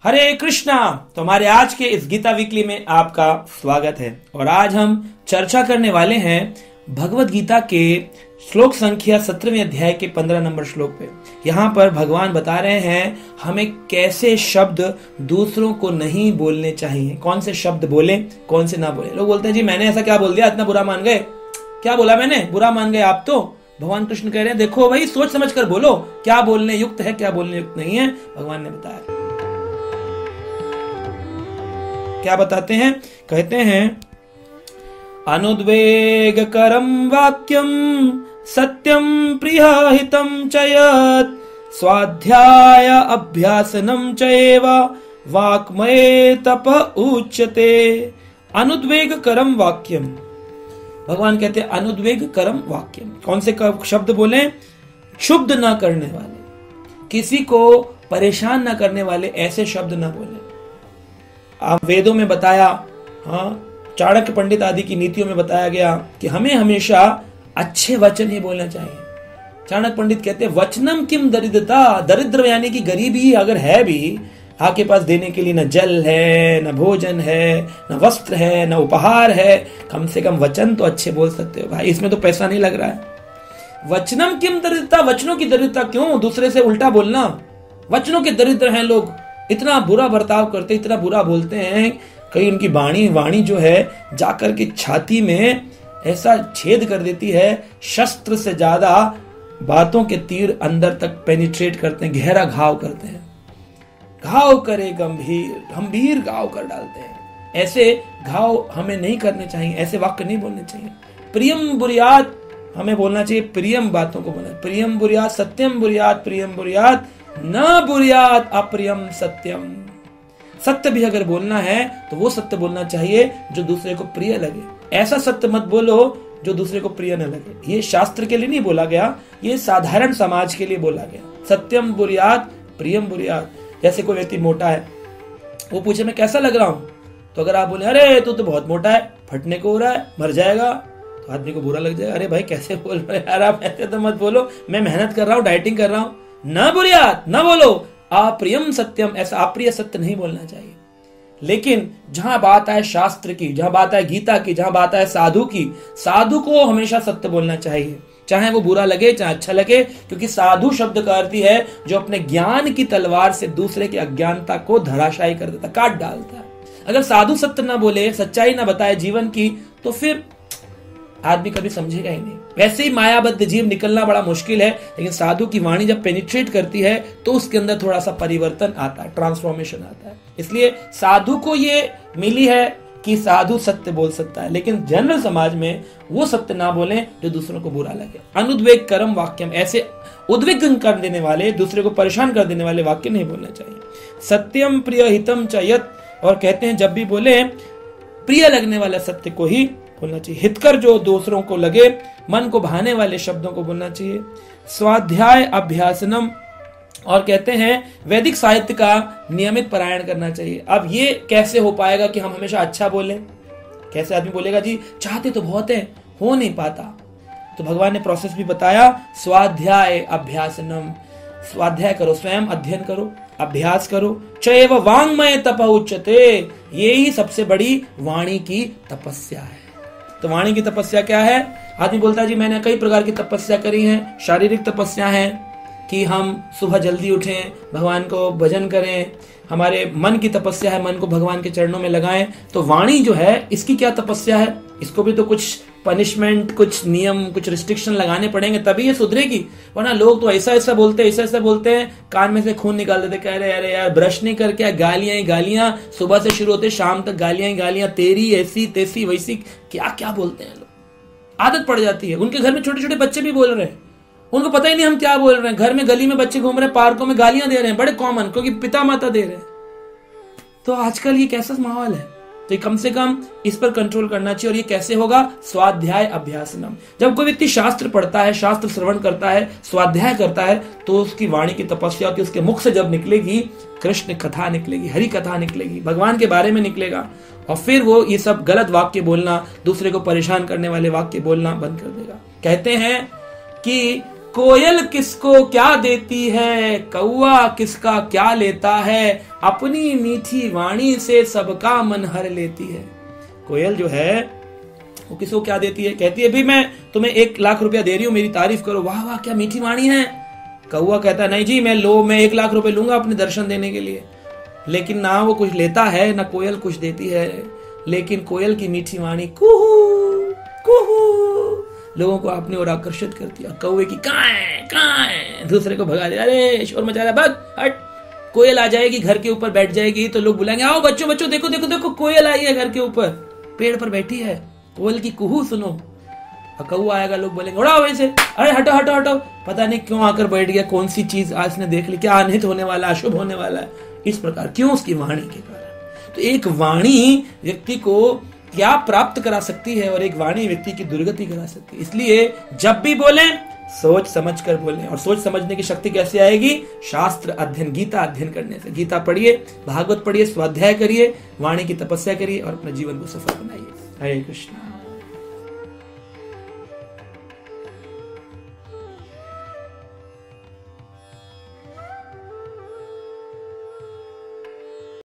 हरे कृष्णा। तो हमारे आज के इस गीता वीकली में आपका स्वागत है और आज हम चर्चा करने वाले हैं भगवत गीता के श्लोक संख्या 17वें अध्याय के 15 नंबर श्लोक पे। यहाँ पर भगवान बता रहे हैं हमें कैसे शब्द दूसरों को नहीं बोलने चाहिए, कौन से शब्द बोले कौन से ना बोले। लोग बोलते हैं जी मैंने ऐसा क्या बोल दिया, इतना बुरा मान गए, क्या बोला मैंने, बुरा मान गए आप। तो भगवान कृष्ण कह रहे हैं देखो भाई सोच समझ कर बोलो, क्या बोलने युक्त है क्या बोलने युक्त नहीं है। भगवान ने बताया, क्या बताते हैं, कहते हैं अनुद्वेग करम वाक्यम सत्यम प्रियहितम च यत् स्वाध्याय अभ्यासनम चैव वाक्मये तप उच्यते। अनुद्वेग करम वाक्यम, भगवान कहते हैं अनुद्वेग करम वाक्यम, कौन से शब्द बोले, क्षुब्ध ना करने वाले, किसी को परेशान ना करने वाले ऐसे शब्द ना बोले। आप वेदों में बताया, हाँ चाणक्य पंडित आदि की नीतियों में बताया गया कि हमें हमेशा अच्छे वचन ही बोलना चाहिए। चाणक्य पंडित कहते हैं वचनम किम दरिद्रता, दरिद्र यानी कि गरीबी अगर है भी, आपके पास देने के लिए न जल है, न भोजन है, न वस्त्र है, न उपहार है, कम से कम वचन तो अच्छे बोल सकते हो भाई, इसमें तो पैसा नहीं लग रहा है। वचनम किम दरिद्रता, वचनों की दरिद्रता क्यों, दूसरे से उल्टा बोलना। वचनों के दरिद्र हैं लोग, इतना बुरा बर्ताव करते, इतना बुरा बोलते हैं, कहीं उनकी वाणी जो है जाकर के छाती में ऐसा छेद कर देती है, शस्त्र से ज्यादा बातों के तीर अंदर तक पेनिट्रेट करते हैं, गहरा घाव करते हैं। घाव करे गंभीर घाव कर डालते हैं। ऐसे घाव हमें नहीं करने चाहिए, ऐसे वाक्य नहीं बोलने चाहिए। प्रियम बुरियात हमें बोलना चाहिए, प्रियम बातों को बोलना, प्रियम बुरियात सत्यम बुरियात प्रियम बुरियात न बुरियात अप्रियम सत्यम। सत्य भी अगर बोलना है तो वो सत्य बोलना चाहिए जो दूसरे को प्रिय लगे। ऐसा सत्य मत बोलो जो दूसरे को प्रिय न लगे। ये शास्त्र के लिए नहीं बोला गया, ये साधारण समाज के लिए बोला गया। सत्यम बुरियात प्रियम बुरियात। जैसे कोई व्यक्ति मोटा है, वो पूछे मैं कैसा लग रहा हूं, तो अगर आप बोले अरे तू तो बहुत मोटा है, फटने को हो रहा है, मर जाएगा, तो आदमी को बुरा लग जाएगा। अरे भाई कैसे बोल रहे यार आप, ऐसे तो मत बोलो, मैं मेहनत कर रहा हूँ, डाइटिंग कर रहा हूँ। न बुरियात न बोलो, अप्रियम सत्यम, ऐसा अप्रिय सत्य नहीं बोलना चाहिए। लेकिन जहां बात आए शास्त्र की, जहां बात आए गीता की, जहां बात आए साधु की, साधु को हमेशा सत्य बोलना चाहिए, चाहे वो बुरा लगे चाहे अच्छा लगे, क्योंकि साधु शब्द का अर्थ है जो अपने ज्ञान की तलवार से दूसरे की अज्ञानता को धराशायी कर देता, काट डालता है। अगर साधु सत्य ना बोले, सच्चाई ना बताए जीवन की, तो फिर आदमी कभी समझेगा ही नहीं। वैसे ही मायाबद्ध जीव निकलना बड़ा मुश्किल है, लेकिन साधु की वाणी जब पेनिट्रेट करती है तो उसके अंदर थोड़ा सा परिवर्तन आता है, ट्रांसफॉर्मेशन आता है। इसलिए साधु को ये मिली है कि साधु सत्य बोल सकता है, लेकिन जनरल समाज में वो सत्य ना बोले जो दूसरों को बुरा लगे। अनुद्वेग करम वाक्यम, ऐसे उद्विग्न कर देने वाले, दूसरे को परेशान कर देने वाले वाक्य नहीं बोलना चाहिए। सत्यम प्रिय हितम च यत्, और कहते हैं जब भी बोले प्रिय लगने वाला सत्य को ही बोलना चाहिए। हितकर जो दूसरों को लगे, मन को भाने वाले शब्दों को बोलना चाहिए। स्वाध्याय अभ्यासनम, और कहते हैं वैदिक साहित्य का नियमित पारायण करना चाहिए। अब ये कैसे हो पाएगा कि हम हमेशा अच्छा बोलें, कैसे आदमी बोलेगा जी चाहते तो बहुत है, हो नहीं पाता। तो भगवान ने प्रोसेस भी बताया, स्वाध्याय अभ्यासनम, स्वाध्याय करो, स्वयं अध्ययन करो, अभ्यास करो। चैव वाङ्मय तप उच्यते, ये ही सबसे बड़ी वाणी की तपस्या है। तो वाणी की तपस्या क्या है? आदमी बोलता है जी मैंने कई प्रकार की तपस्या करी है। शारीरिक तपस्या है कि हम सुबह जल्दी उठें, भगवान को भजन करें। हमारे मन की तपस्या है, मन को भगवान के चरणों में लगाएं। तो वाणी जो है इसकी क्या तपस्या है? इसको भी तो कुछ पनिशमेंट, कुछ नियम, कुछ रिस्ट्रिक्शन लगाने पड़ेंगे तभी ये सुधरेगी। वरना लोग तो ऐसा ऐसा बोलते हैं, कान में से खून निकाल देते, कह रहे अरे यार ब्रश नहीं करके गालियां ही गालियां, सुबह से शुरू होते शाम तक गालियां ही गालियां, तेरी ऐसी तैसी वैसी, क्या क्या बोलते हैं लोग। आदत पड़ जाती है। उनके घर में छोटे छोटे बच्चे भी बोल रहे हैं, उनको पता ही नहीं हम क्या बोल रहे हैं। घर में गली में बच्चे घूम रहे हैं, पार्कों में गालियां दे रहे हैं, बड़े कॉमन, क्योंकि पिता माता दे रहे हैं। तो आजकल ये कैसा माहौल है? तो कम से कम इस पर कंट्रोल करना चाहिए। और ये कैसे होगा? स्वाध्याय अभ्यासनम। जब कोई व्यक्ति शास्त्र पढ़ता है, शास्त्र श्रवण करता है, स्वाध्याय करता है, तो उसकी वाणी की तपस्या होती है। उसके मुख से जब निकलेगी कृष्ण कथा निकलेगी, हरि कथा निकलेगी, भगवान के बारे में निकलेगा। और फिर वो ये सब गलत वाक्य बोलना, दूसरे को परेशान करने वाले वाक्य बोलना बंद कर देगा। कहते हैं कि कोयल किसको क्या देती है, कौआ किसका क्या लेता है, अपनी मीठी वाणी से सबका मन हर लेती है। कोयल जो है वो किसको क्या देती है, कहती है भी मैं तुम्हें 1 लाख रुपया दे रही हूं, मेरी तारीफ करो, वाह वाह क्या मीठी वाणी है। कौआ कहता है नहीं जी, मैं 1 लाख रुपए लूंगा अपने दर्शन देने के लिए। लेकिन ना वो कुछ लेता है ना कोयल कुछ देती है, लेकिन कोयल की मीठी वाणी कुहू कुहू लोगों को अपनी ओर आकर्षित करती है। कौवे की कहाँ है दूसरे को भगा दे, अरे शोर मचा रहा है, भाग हट। कोयल आ जाएगी, घर के ऊपर बैठ जाएगी तो लोग बुलाएंगे, आओ बच्चों बच्चों देखो देखो देखो कोयल आई है, घर के ऊपर पेड़ पर बैठी है, कोयल की कुहू सुनो। कौआ आएगा, लोग बोलेंगे उड़ाओ वैसे, अरे हटो हटो हटो, पता नहीं क्यों आकर बैठ गया, कौन सी चीज आज ने देख ली, क्या अनित होने वाला, अशुभ होने वाला है। इस प्रकार क्यों, उसकी वाणी के कारण। तो एक वाणी व्यक्ति को क्या प्राप्त करा सकती है और एक वाणी व्यक्ति की दुर्गति करा सकती है। इसलिए जब भी बोले सोच समझ कर बोले, और सोच समझने की शक्ति कैसे आएगी, शास्त्र अध्ययन, गीता अध्ययन करने से। गीता पढ़िए, भागवत पढ़िए, स्वाध्याय करिए, वाणी की तपस्या करिए और अपने जीवन को सफल बनाइए। हरे कृष्ण।